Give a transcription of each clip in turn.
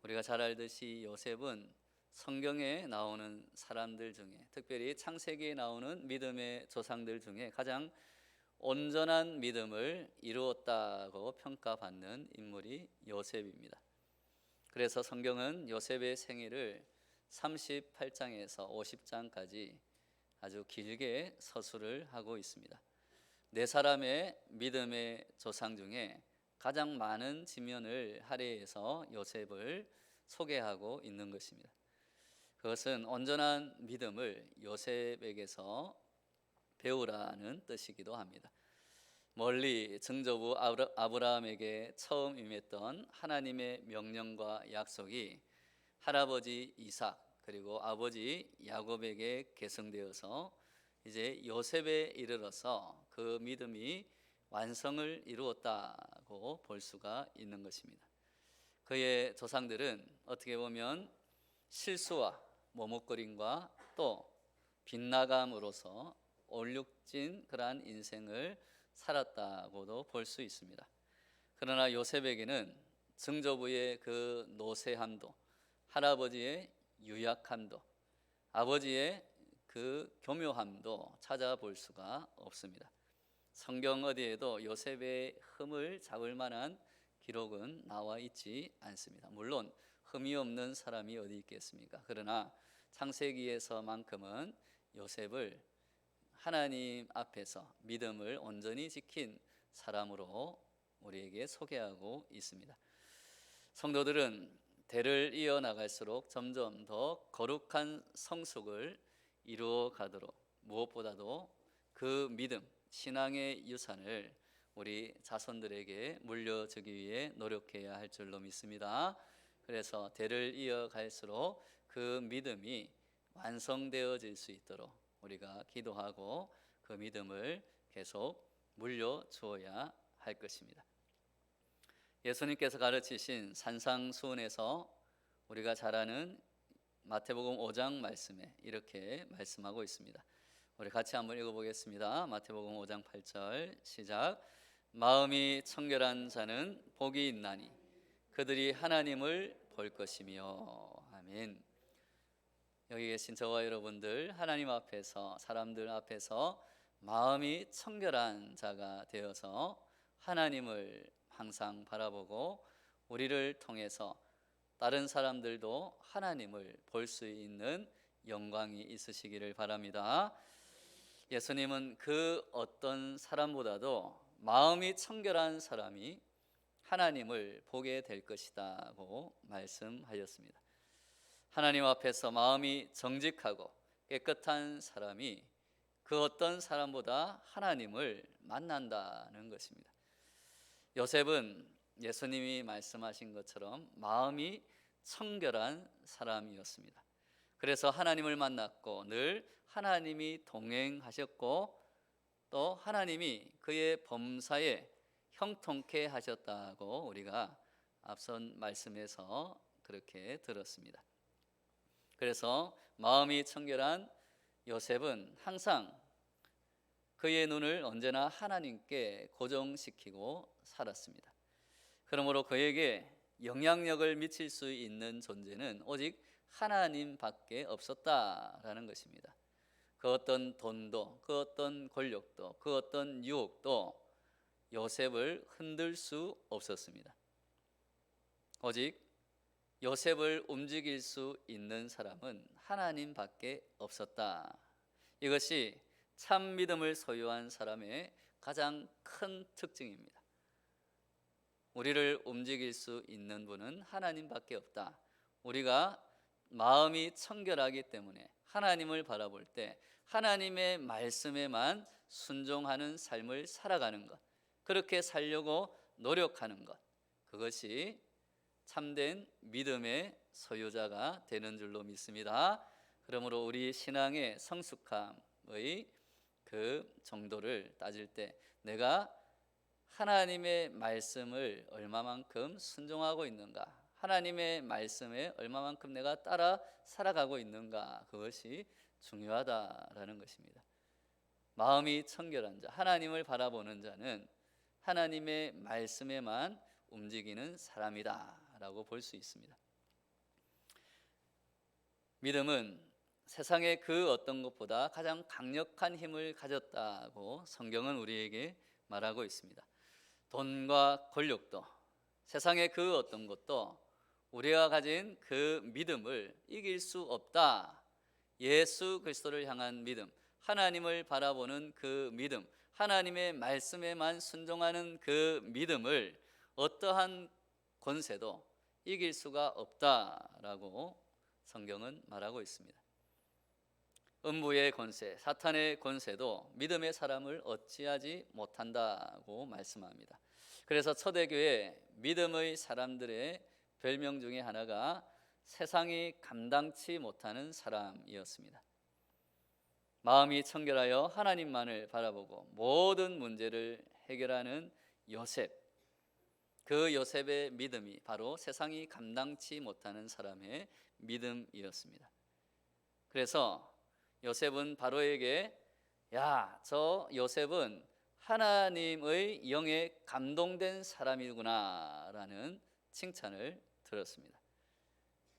우리가 잘 알듯이 요셉은 성경에 나오는 사람들 중에, 특별히 창세기에 나오는 믿음의 조상들 중에 가장 온전한 믿음을 이루었다고 평가받는 인물이 요셉입니다. 그래서 성경은 요셉의 생애를 38장에서 50장까지 아주 길게 서술을 하고 있습니다. 네 사람의 믿음의 조상 중에 가장 많은 지면을 할애해서 요셉을 소개하고 있는 것입니다. 그것은 온전한 믿음을 요셉에게서 배우라는 뜻이기도 합니다. 멀리 증조부 아브라함에게 처음 임했던 하나님의 명령과 약속이 할아버지 이삭 그리고 아버지 야곱에게 계승되어서 이제 요셉에 이르러서 그 믿음이 완성을 이루었다고 볼 수가 있는 것입니다. 그의 조상들은 어떻게 보면 실수와 머뭇거림과 또 빗나감으로서 얼룩진 그러한 인생을 살았다고도 볼 수 있습니다. 그러나 요셉에게는 증조부의 그 노쇠함도, 할아버지의 유약함도, 아버지의 그 교묘함도 찾아볼 수가 없습니다. 성경 어디에도 요셉의 흠을 잡을 만한 기록은 나와 있지 않습니다. 물론 흠이 없는 사람이 어디 있겠습니까? 그러나 창세기에서만큼은 요셉을 하나님 앞에서 믿음을 온전히 지킨 사람으로 우리에게 소개하고 있습니다. 성도들은 대를 이어나갈수록 점점 더 거룩한 성숙을 이루어 가도록 무엇보다도 그 믿음, 신앙의 유산을 우리 자손들에게 물려주기 위해 노력해야 할 줄로 믿습니다. 그래서 대를 이어갈수록 그 믿음이 완성되어질 수 있도록 우리가 기도하고 그 믿음을 계속 물려주어야 할 것입니다. 예수님께서 가르치신 산상수훈에서 우리가 잘 아는 마태복음 5장 말씀에 이렇게 말씀하고 있습니다. 우리 같이 한번 읽어보겠습니다. 마태복음 5장 8절 시작. 마음이 청결한 자는 복이 있나니 그들이 하나님을 볼 것이며. 아멘. 여기 계신 저와 여러분들, 하나님 앞에서, 사람들 앞에서 마음이 청결한 자가 되어서 하나님을 항상 바라보고 우리를 통해서 다른 사람들도 하나님을 볼 수 있는 영광이 있으시기를 바랍니다. 예수님은 그 어떤 사람보다도 마음이 청결한 사람이 하나님을 보게 될 것이다고 말씀하셨습니다. 하나님 앞에서 마음이 정직하고 깨끗한 사람이 그 어떤 사람보다 하나님을 만난다는 것입니다. 요셉은 예수님이 말씀하신 것처럼 마음이 청결한 사람이었습니다. 그래서 하나님을 만났고 늘 하나님이 동행하셨고 또 하나님이 그의 범사에 형통케 하셨다고 우리가 앞선 말씀에서 그렇게 들었습니다. 그래서 마음이 청결한 요셉은 항상 그의 눈을 언제나 하나님께 고정시키고 살았습니다. 그러므로 그에게 영향력을 미칠 수 있는 존재는 오직 하나님밖에 없었다라는 것입니다. 그 어떤 돈도, 그 어떤 권력도, 그 어떤 유혹도 요셉을 흔들 수 없었습니다. 오직 요셉을 움직일 수 있는 사람은 하나님밖에 없었다. 이것이 참 믿음을 소유한 사람의 가장 큰 특징입니다. 우리를 움직일 수 있는 분은 하나님밖에 없다. 우리가 마음이 청결하기 때문에 하나님을 바라볼 때 하나님의 말씀에만 순종하는 삶을 살아가는 것, 그렇게 살려고 노력하는 것, 그것이 참된 믿음의 소유자가 되는 줄로 믿습니다. 그러므로 우리 신앙의 성숙함의 그 정도를 따질 때 내가 하나님의 말씀을 얼마만큼 순종하고 있는가, 하나님의 말씀에 얼마만큼 내가 따라 살아가고 있는가, 그것이 중요하다라는 것입니다. 마음이 청결한 자, 하나님을 바라보는 자는 하나님의 말씀에만 움직이는 사람이다 라고 볼 수 있습니다. 믿음은 세상의 그 어떤 것보다 가장 강력한 힘을 가졌다고 성경은 우리에게 말하고 있습니다. 돈과 권력도, 세상의 그 어떤 것도 우리가 가진 그 믿음을 이길 수 없다. 예수 그리스도를 향한 믿음, 하나님을 바라보는 그 믿음, 하나님의 말씀에만 순종하는 그 믿음을 어떠한 권세도 이길 수가 없다라고 성경은 말하고 있습니다. 음부의 권세, 사탄의 권세도 믿음의 사람을 어찌하지 못한다고 말씀합니다. 그래서 초대교회 믿음의 사람들의 별명 중에 하나가 세상이 감당치 못하는 사람이었습니다. 마음이 청결하여 하나님만을 바라보고 모든 문제를 해결하는 요셉, 그 요셉의 믿음이 바로 세상이 감당치 못하는 사람의 믿음이었습니다. 그래서 요셉은 바로에게 야, 저 요셉은 하나님의 영에 감동된 사람이구나 라는 칭찬을 들었습니다.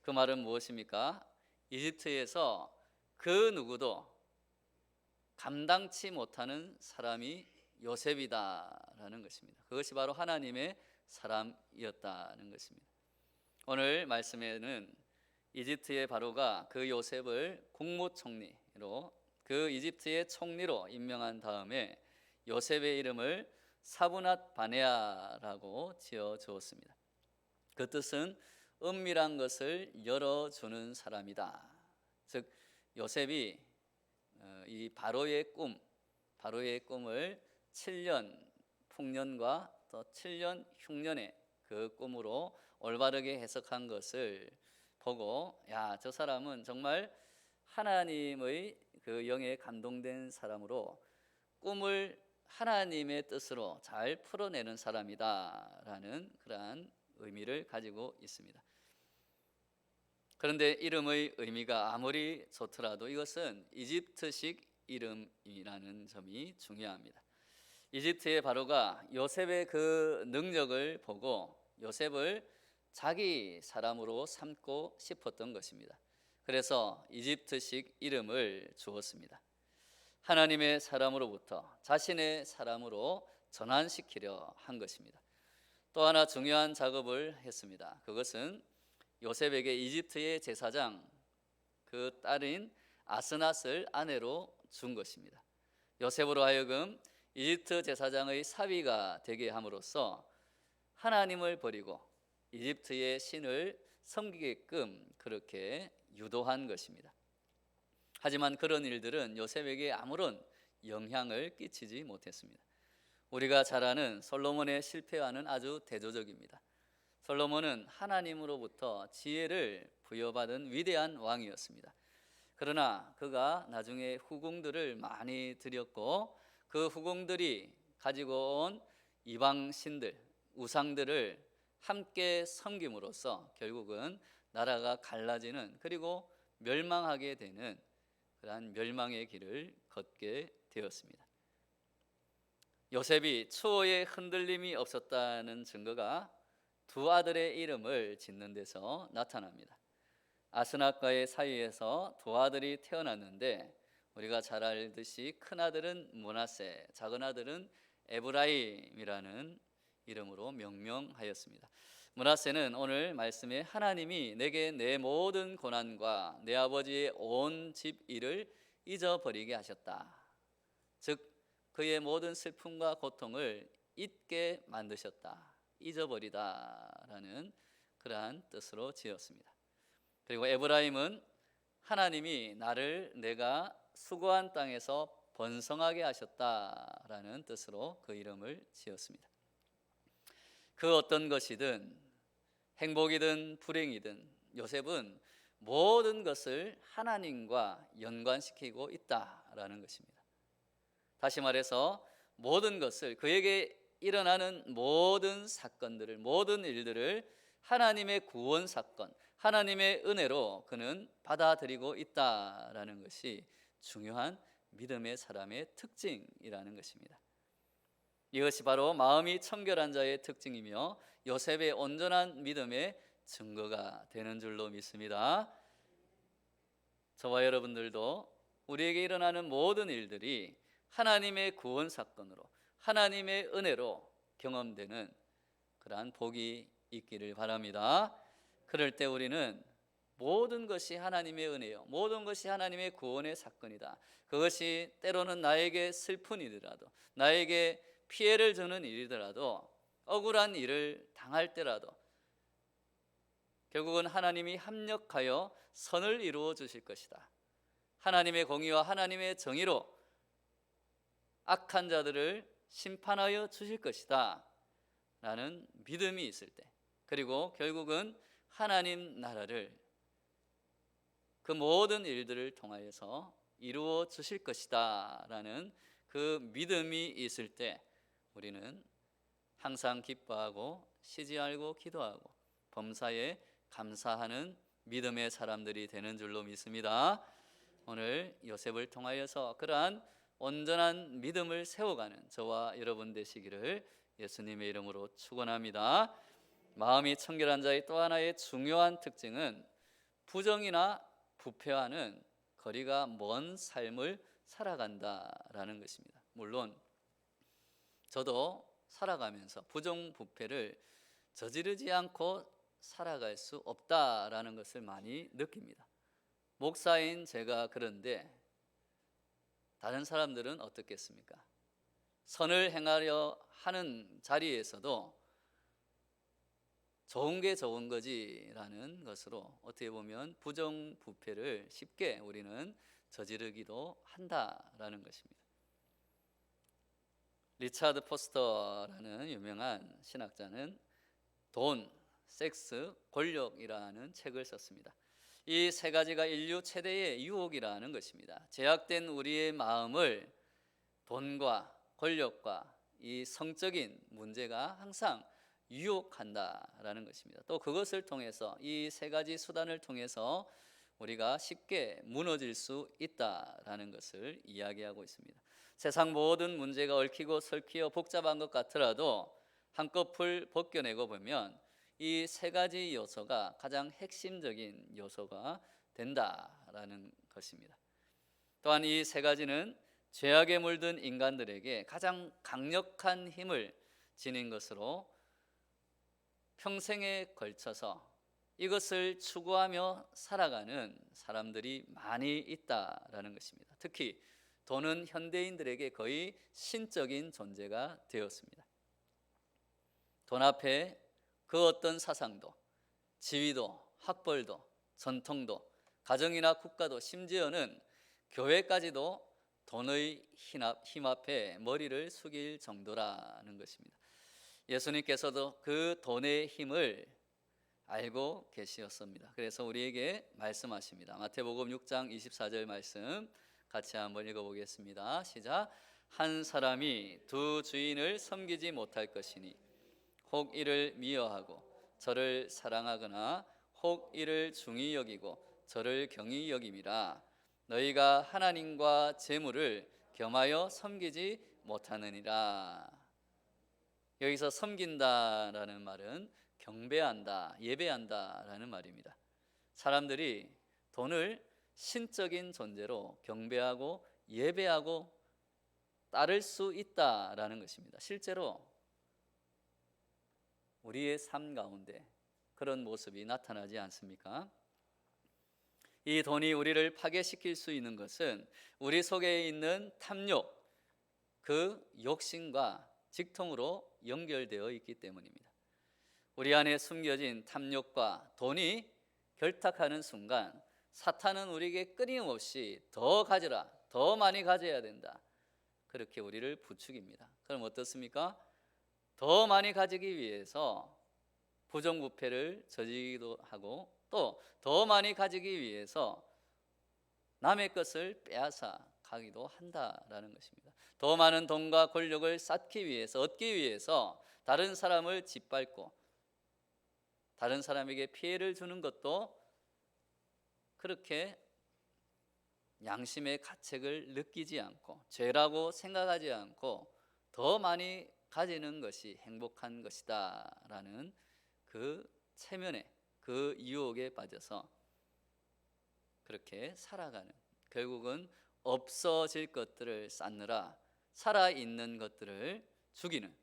그 말은 무엇입니까? 이집트에서 그 누구도 감당치 못하는 사람이 요셉이다라는 것입니다. 그것이 바로 하나님의 사람이었다는 것입니다. 오늘 말씀에는 이집트의 바로가 그 요셉을 국무총리로, 그 이집트의 총리로 임명한 다음에 요셉의 이름을 사브낫 바네아라고 지어 주었습니다. 그 뜻은 은밀한 것을 열어주는 사람이다. 즉 요셉이 이 바로의 꿈을 7년 풍년과 또 7년 흉년의 그 꿈으로 올바르게 해석한 것을 보고 야, 저 사람은 정말 하나님의 그 영에 감동된 사람으로 꿈을 하나님의 뜻으로 잘 풀어내는 사람이다라는 그러한 의미를 가지고 있습니다. 그런데 이름의 의미가 아무리 좋더라도 이것은 이집트식 이름이라는 점이 중요합니다. 이집트의 바로가 요셉의 그 능력을 보고 요셉을 자기 사람으로 삼고 싶었던 것입니다. 그래서 이집트식 이름을 주었습니다. 하나님의 사람으로부터 자신의 사람으로 전환시키려 한 것입니다. 또 하나 중요한 작업을 했습니다. 그것은 요셉에게 이집트의 제사장 그 딸인 아스낫을 아내로 준 것입니다. 요셉으로 하여금 이집트 제사장의 사위가 되게 함으로써 하나님을 버리고 이집트의 신을 섬기게끔 그렇게 유도한 것입니다. 하지만 그런 일들은 요셉에게 아무런 영향을 끼치지 못했습니다. 우리가 잘 아는 솔로몬의 실패와는 아주 대조적입니다. 솔로몬은 하나님으로부터 지혜를 부여받은 위대한 왕이었습니다. 그러나 그가 나중에 후궁들을 많이 들였고 그 후궁들이 가지고 온 이방 신들, 우상들을 함께 섬김으로써 결국은 나라가 갈라지는, 그리고 멸망하게 되는 그러한 멸망의 길을 걷게 되었습니다. 요셉이 추호에 흔들림이 없었다는 증거가 두 아들의 이름을 짓는 데서 나타납니다. 아스낫과의 사이에서 두 아들이 태어났는데 우리가 잘 알듯이 큰 아들은 므낫세, 작은 아들은 에브라임이라는 이름으로 명명하였습니다. 므낫세는 오늘 말씀에 하나님이 내게 내 모든 고난과 내 아버지의 온 집 일을 잊어버리게 하셨다. 즉 그의 모든 슬픔과 고통을 잊게 만드셨다, 잊어버리다라는 그러한 뜻으로 지었습니다. 그리고 에브라임은 하나님이 나를 내가 수고한 땅에서 번성하게 하셨다라는 뜻으로 그 이름을 지었습니다. 그 어떤 것이든 행복이든 불행이든 요셉은 모든 것을 하나님과 연관시키고 있다라는 것입니다. 다시 말해서 모든 것을, 그에게 일어나는 모든 사건들을, 모든 일들을 하나님의 구원 사건, 하나님의 은혜로 그는 받아들이고 있다라는 것이 중요한 믿음의 사람의 특징이라는 것입니다. 이것이 바로 마음이 청결한 자의 특징이며 요셉의 온전한 믿음의 증거가 되는 줄로 믿습니다. 저와 여러분들도 우리에게 일어나는 모든 일들이 하나님의 구원 사건으로, 하나님의 은혜로 경험되는 그러한 복이 있기를 바랍니다. 그럴 때 우리는 모든 것이 하나님의 은혜요, 모든 것이 하나님의 구원의 사건이다. 그것이 때로는 나에게 슬픈 일이라도, 나에게 피해를 주는 일이더라도, 억울한 일을 당할 때라도 결국은 하나님이 합력하여 선을 이루어 주실 것이다. 하나님의 공의와 하나님의 정의로 악한 자들을 심판하여 주실 것이다 라는 믿음이 있을 때, 그리고 결국은 하나님 나라를 그 모든 일들을 통하여서 이루어 주실 것이다 라는 그 믿음이 있을 때 우리는 항상 기뻐하고 쉬지 말고 기도하고 범사에 감사하는 믿음의 사람들이 되는 줄로 믿습니다. 오늘 요셉을 통하여서 그러한 온전한 믿음을 세워가는 저와 여러분 되시기를 예수님의 이름으로 축원합니다. 마음이 청결한 자의 또 하나의 중요한 특징은 부정이나 부패와는 거리가 먼 삶을 살아간다라는 것입니다. 물론 저도 살아가면서 부정부패를 저지르지 않고 살아갈 수 없다라는 것을 많이 느낍니다. 목사인 제가 그런데 다른 사람들은 어떻겠습니까? 선을 행하려 하는 자리에서도 좋은 게 좋은 거지라는 것으로 어떻게 보면 부정부패를 쉽게 우리는 저지르기도 한다라는 것입니다. 리차드 포스터라는 유명한 신학자는 돈, 섹스, 권력이라는 책을 썼습니다. 이 세 가지가 인류 최대의 유혹이라는 것입니다. 제약된 우리의 마음을 돈과 권력과 이 성적인 문제가 항상 유혹한다라는 것입니다. 또 그것을 통해서 이 세 가지 수단을 통해서 우리가 쉽게 무너질 수 있다라는 것을 이야기하고 있습니다. 세상 모든 문제가 얽히고 설키어 복잡한 것 같더라도 한꺼풀 벗겨내고 보면 이 세 가지 요소가 가장 핵심적인 요소가 된다라는 것입니다. 또한 이 세 가지는 죄악에 물든 인간들에게 가장 강력한 힘을 지닌 것으로 평생에 걸쳐서 이것을 추구하며 살아가는 사람들이 많이 있다라는 것입니다. 특히 돈은 현대인들에게 거의 신적인 존재가 되었습니다. 돈 앞에 그 어떤 사상도, 지위도, 학벌도, 전통도, 가정이나 국가도, 심지어는 교회까지도 돈의 힘 앞에 머리를 숙일 정도라는 것입니다. 예수님께서도 그 돈의 힘을 알고 계시었습니다. 그래서 우리에게 말씀하십니다. 마태복음 6장 24절 말씀 같이 한번 읽어보겠습니다. 시작. 한 사람이 두 주인을 섬기지 못할 것이니 혹 이를 미워하고 저를 사랑하거나 혹 이를 중히 여기고 저를 경히 여김이라. 너희가 하나님과 재물을 겸하여 섬기지 못하느니라. 여기서 섬긴다라는 말은 경배한다, 예배한다라는 말입니다. 사람들이 돈을 신적인 존재로 경배하고 예배하고 따를 수 있다라는 것입니다. 실제로 우리의 삶 가운데 그런 모습이 나타나지 않습니까? 이 돈이 우리를 파괴시킬 수 있는 것은 우리 속에 있는 탐욕, 그 욕심과 직통으로 연결되어 있기 때문입니다. 우리 안에 숨겨진 탐욕과 돈이 결탁하는 순간 사탄은 우리에게 끊임없이 더 가져라, 더 많이 가져야 된다, 그렇게 우리를 부추깁니다. 그럼 어떻습니까? 더 많이 가지기 위해서 부정부패를 저지르기도 하고 또 더 많이 가지기 위해서 남의 것을 빼앗아 가기도 한다라는 것입니다. 더 많은 돈과 권력을 쌓기 위해서, 얻기 위해서 다른 사람을 짓밟고 다른 사람에게 피해를 주는 것도 그렇게 양심의 가책을 느끼지 않고 죄라고 생각하지 않고 더 많이 가지는 것이 행복한 것이다 라는 그 체면에, 그 유혹에 빠져서 그렇게 살아가는, 결국은 없어질 것들을 쌓느라 살아있는 것들을 죽이는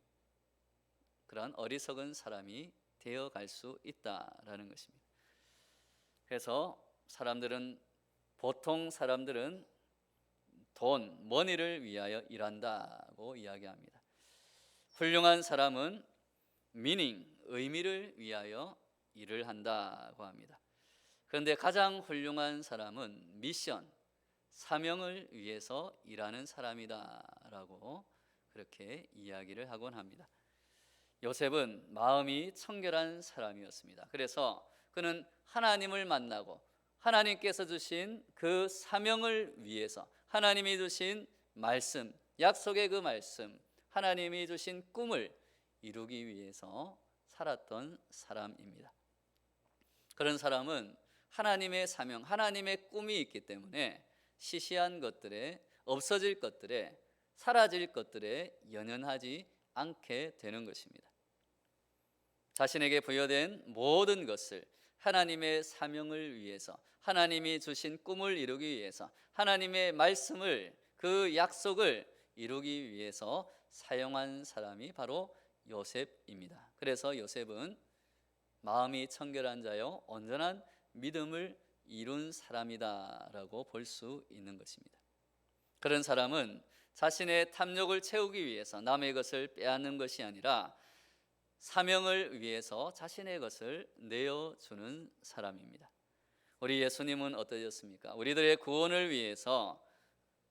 그런 어리석은 사람이 되어갈 수 있다라는 것입니다. 그래서 보통 사람들은 돈, 머니를 위하여 일한다고 이야기합니다. 훌륭한 사람은 미닝, 의미를 위하여 일을 한다고 합니다. 그런데 가장 훌륭한 사람은 미션, 사명을 위해서 일하는 사람이다라고 그렇게 이야기를 하곤 합니다. 요셉은 마음이 청결한 사람이었습니다. 그래서 그는 하나님을 만나고 하나님께서 주신 그 사명을 위해서, 하나님이 주신 말씀, 약속의 그 말씀, 하나님이 주신 꿈을 이루기 위해서 살았던 사람입니다. 그런 사람은 하나님의 사명, 하나님의 꿈이 있기 때문에 시시한 것들에, 없어질 것들에, 사라질 것들에 연연하지 않게 되는 것입니다. 자신에게 부여된 모든 것을 하나님의 사명을 위해서, 하나님이 주신 꿈을 이루기 위해서, 하나님의 말씀을, 그 약속을 이루기 위해서 사용한 사람이 바로 요셉입니다. 그래서 요셉은 마음이 청결한 자요 온전한 믿음을 이룬 사람이다라고 볼 수 있는 것입니다. 그런 사람은 자신의 탐욕을 채우기 위해서 남의 것을 빼앗는 것이 아니라 사명을 위해서 자신의 것을 내어주는 사람입니다. 우리 예수님은 어떠셨습니까? 우리들의 구원을 위해서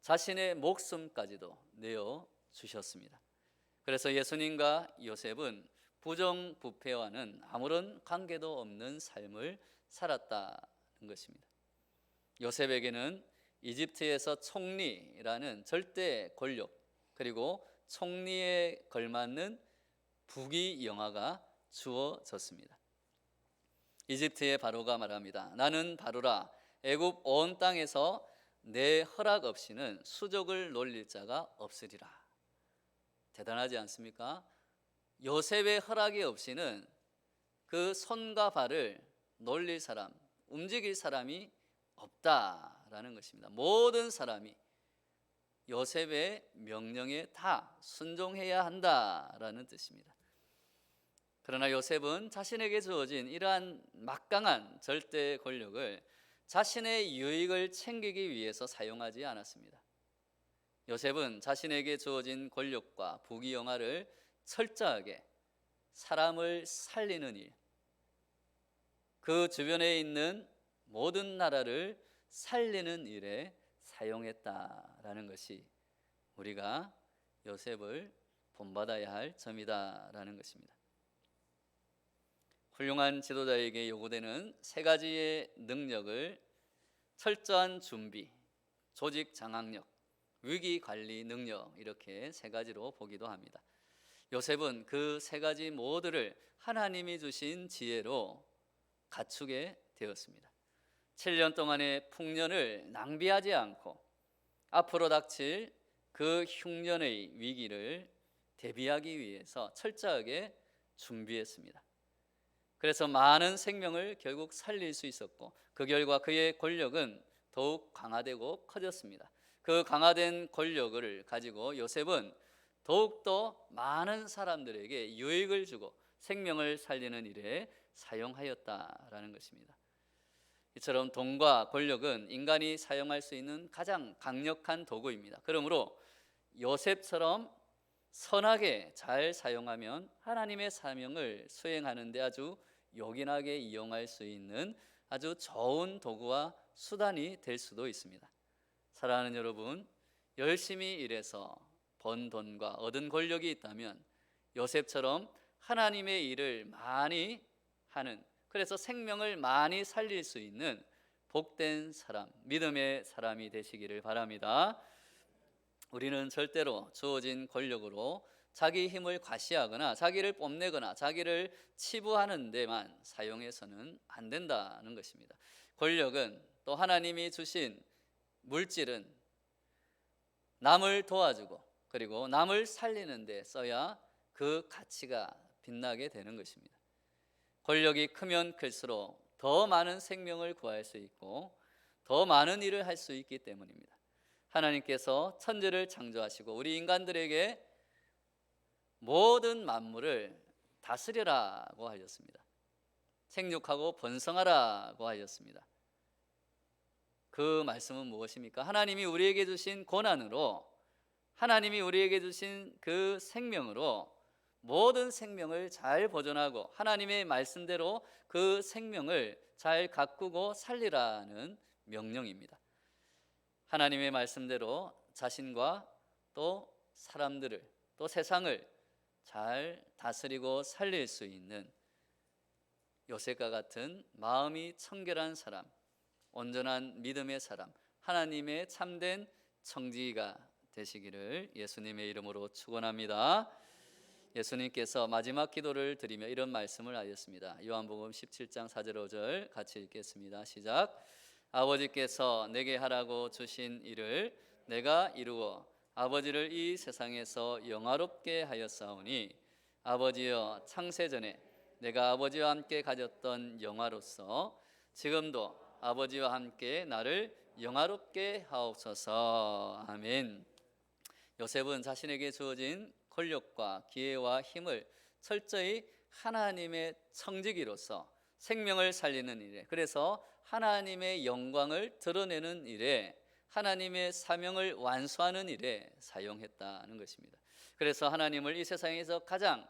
자신의 목숨까지도 내어주셨습니다. 그래서 예수님과 요셉은 부정부패와는 아무런 관계도 없는 삶을 살았다는 것입니다. 요셉에게는 이집트에서 총리라는 절대 권력, 그리고 총리에 걸맞는 부귀영화가 주어졌습니다. 이집트의 바로가 말합니다. 나는 바로라, 애굽 온 땅에서 내 허락 없이는 수족을 놀릴 자가 없으리라. 대단하지 않습니까? 요셉의 허락이 없이는 그 손과 발을 놀릴 사람, 움직일 사람이 없다라는 것입니다. 모든 사람이 요셉의 명령에 다 순종해야 한다라는 뜻입니다. 그러나 요셉은 자신에게 주어진 이러한 막강한 절대 권력을 자신의 유익을 챙기기 위해서 사용하지 않았습니다. 요셉은 자신에게 주어진 권력과 부귀영화를 철저하게 사람을 살리는 일, 그 주변에 있는 모든 나라를 살리는 일에 사용했다라는 것이 우리가 요셉을 본받아야 할 점이다라는 것입니다. 훌륭한 지도자에게 요구되는 세 가지의 능력을 철저한 준비, 조직 장악력, 위기 관리 능력, 이렇게 세 가지로 보기도 합니다. 요셉은 그 세 가지 모두를 하나님이 주신 지혜로 갖추게 되었습니다. 7년 동안의 풍년을 낭비하지 않고 앞으로 닥칠 그 흉년의 위기를 대비하기 위해서 철저하게 준비했습니다. 그래서 많은 생명을 결국 살릴 수 있었고, 그 결과 그의 권력은 더욱 강화되고 커졌습니다. 그 강화된 권력을 가지고 요셉은 더욱더 많은 사람들에게 유익을 주고 생명을 살리는 일에 사용하였다라는 것입니다. 이처럼 돈과 권력은 인간이 사용할 수 있는 가장 강력한 도구입니다. 그러므로 요셉처럼 선하게 잘 사용하면 하나님의 사명을 수행하는 데 아주 요긴하게 이용할 수 있는 아주 좋은 도구와 수단이 될 수도 있습니다. 사랑하는 여러분, 열심히 일해서 번 돈과 얻은 권력이 있다면 요셉처럼 하나님의 일을 많이 하는, 그래서 생명을 많이 살릴 수 있는 복된 사람, 믿음의 사람이 되시기를 바랍니다. 우리는 절대로 주어진 권력으로 자기 힘을 과시하거나 자기를 뽐내거나 자기를 치부하는 데만 사용해서는 안 된다는 것입니다. 권력은, 또 하나님이 주신 물질은 남을 도와주고 그리고 남을 살리는 데 써야 그 가치가 빛나게 되는 것입니다. 권력이 크면 클수록 더 많은 생명을 구할 수 있고 더 많은 일을 할 수 있기 때문입니다. 하나님께서 천지를 창조하시고 우리 인간들에게 모든 만물을 다스려라고 하셨습니다. 생육하고 번성하라고 하셨습니다. 그 말씀은 무엇입니까? 하나님이 우리에게 주신 권한으로, 하나님이 우리에게 주신 그 생명으로 모든 생명을 잘 보존하고 하나님의 말씀대로 그 생명을 잘 가꾸고 살리라는 명령입니다. 하나님의 말씀대로 자신과 또 사람들을, 또 세상을 잘 다스리고 살릴 수 있는 요셉과 같은 마음이 청결한 사람, 온전한 믿음의 사람, 하나님의 참된 청지기가 되시기를 예수님의 이름으로 축원합니다. 예수님께서 마지막 기도를 드리며 이런 말씀을 하셨습니다. 요한복음 17장 4절 5절 같이 읽겠습니다. 시작. 아버지께서 내게 하라고 주신 일을 내가 이루어 아버지를 이 세상에서 영화롭게 하였사오니 아버지여, 창세전에 내가 아버지와 함께 가졌던 영화로서 지금도 아버지와 함께 나를 영화롭게 하옵소서. 아멘. 요셉은 자신에게 주어진 권력과 기회와 힘을 철저히 하나님의 청지기로서 생명을 살리는 일에, 그래서 하나님의 영광을 드러내는 일에, 하나님의 사명을 완수하는 일에 사용했다는 것입니다. 그래서 하나님을 이 세상에서 가장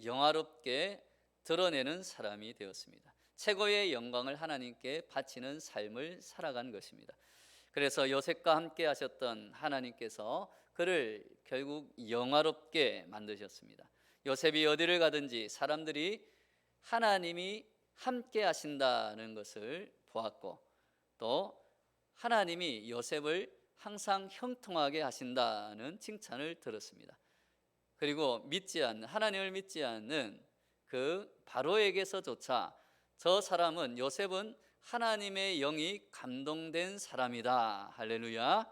영화롭게 드러내는 사람이 되었습니다. 최고의 영광을 하나님께 바치는 삶을 살아간 것입니다. 그래서 요셉과 함께 하셨던 하나님께서 그를 결국 영화롭게 만드셨습니다. 요셉이 어디를 가든지 사람들이 하나님이 함께 하신다는 것을 보았고, 또 하나님이 요셉을 항상 형통하게 하신다는 칭찬을 들었습니다. 그리고 하나님을 믿지 않는 그 바로에게서조차 저 사람은, 요셉은 하나님의 영이 감동된 사람이다, 할렐루야,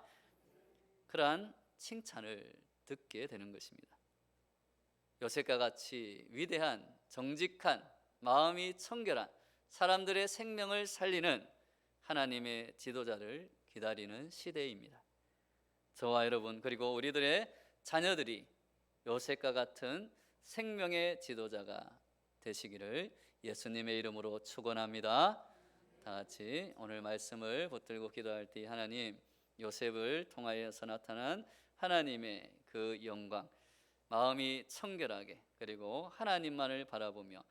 그러한 칭찬을 듣게 되는 것입니다. 요셉과 같이 위대한, 정직한, 마음이 청결한 사람들의 생명을 살리는 하나님의 지도자를 기다리는 시대입니다. 저와 여러분, 그리고 우리들의 자녀들이 요셉과 같은 생명의 지도자가 되시기를 예수님의 이름으로 축원합니다. 다 같이 오늘 말씀을 붙들고 기도할 때, 하나님, 요셉을 통하여서 나타난 하나님의 그 영광, 마음이 청결하게, 그리고 하나님만을 바라보며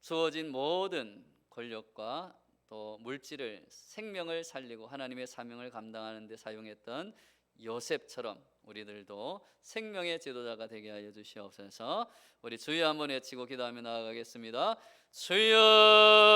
주어진 모든 권력과 또 물질을, 생명을 살리고 하나님의 사명을 감당하는 데 사용했던 요셉처럼 우리들도 생명의 지도자가 되게 하여 주시옵소서. 우리 주여 한번 외치고 기도하며 나아가겠습니다. 주여.